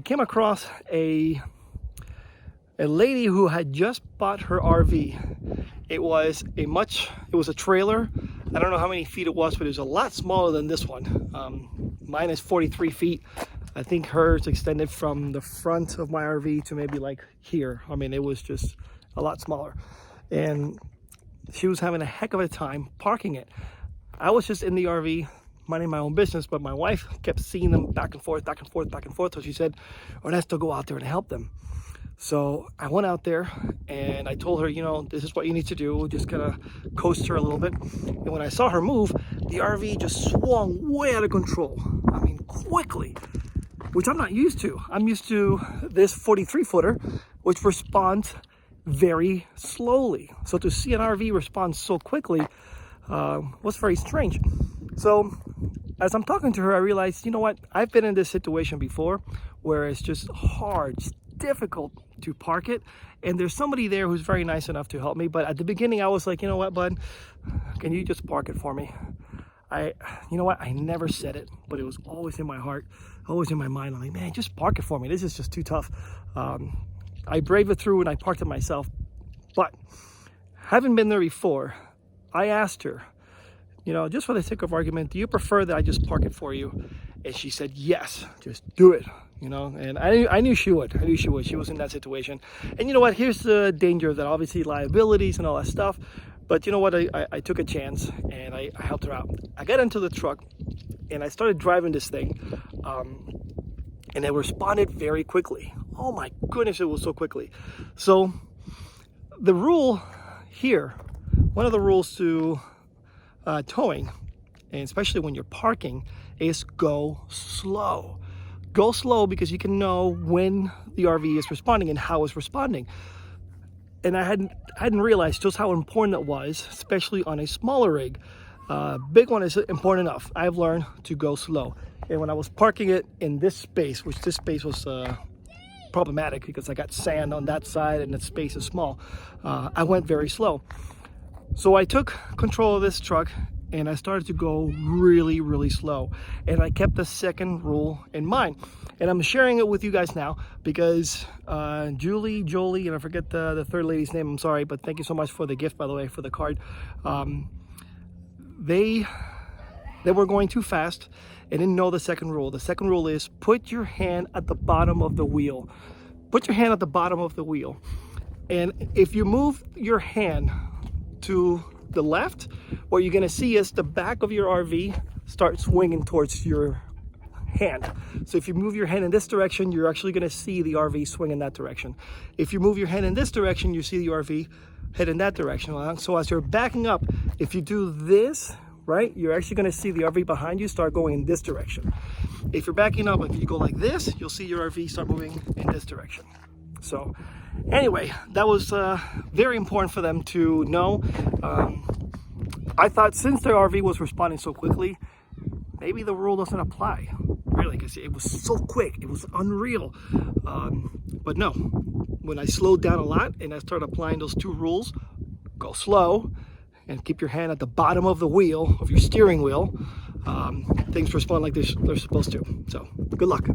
I came across a lady who had just bought her RV. It was a trailer. I don't know how many feet it was, but it was a lot smaller than this one. Mine is 43 feet. I think hers extended from the front of my RV to maybe like here. I mean, it was just a lot smaller. And she was having a heck of a time parking it. I was just in the RV minding my own business, but my wife kept seeing them back and forth, back and forth, back and forth. So she said, Ernesto, go out there and help them. So I went out there and I told her, you know, this is what you need to do. Just kind of coast her a little bit. And when I saw her move, the RV just swung way out of control. I mean, quickly, which I'm not used to. I'm used to this 43 footer, which responds very slowly. So to see an RV respond so quickly was very strange. So as I'm talking to her, I realized, you know what? I've been in this situation before where it's just hard, it's difficult to park it, and there's somebody there who's very nice enough to help me. But at the beginning I was like, you know what, bud, can you just park it for me? You know what, I never said it, but it was always in my heart, always in my mind. I'm like, man, just park it for me. This is just too tough. I braved it through and I parked it myself. But having been there before, I asked her, you know, just for the sake of argument, do you prefer that I just park it for you? And she said, yes, just do it. You know, and I knew she would. I knew she would. She was in that situation. And you know what? Here's the danger, that obviously liabilities and all that stuff. But you know what? I took a chance and I helped her out. I got into the truck and I started driving this thing. And it responded very quickly. Oh my goodness, it was so quickly. So the rule here, one of the rules to towing, and especially when you're parking, is go slow. Go slow because you can know when the RV is responding and how it's responding. And I hadn't realized just how important it was, especially on a smaller rig. Big one is important enough. I've learned to go slow. And when I was parking it in this space, which this space was problematic because I got sand on that side and the space is small, I went very slow. So I took control of this truck and I started to go really, really slow. And I kept the second rule in mind. And I'm sharing it with you guys now because Jolie, and I forget the third lady's name, I'm sorry, but thank you so much for the gift, by the way, for the card. They were going too fast and didn't know the second rule. The second rule is put your hand at the bottom of the wheel. Put your hand at the bottom of the wheel. And if you move your hand to the left, what you're going to see is the back of your RV start swinging towards your hand. So if you move your hand in this direction, you're actually going to see the RV swing in that direction. If you move your hand in this direction, you see the RV head in that direction. So as you're backing up, if you do this, right, you're actually going to see the RV behind you start going in this direction. If you're backing up, if you go like this, you'll see your RV start moving in this direction. So anyway, that was very important for them to know. I thought since their RV was responding so quickly, maybe the rule doesn't apply, really, because it was so quick. It was unreal. But no, when I slowed down a lot and I started applying those two rules, go slow and keep your hand at the bottom of the wheel, of your steering wheel, things respond like they're supposed to. So good luck.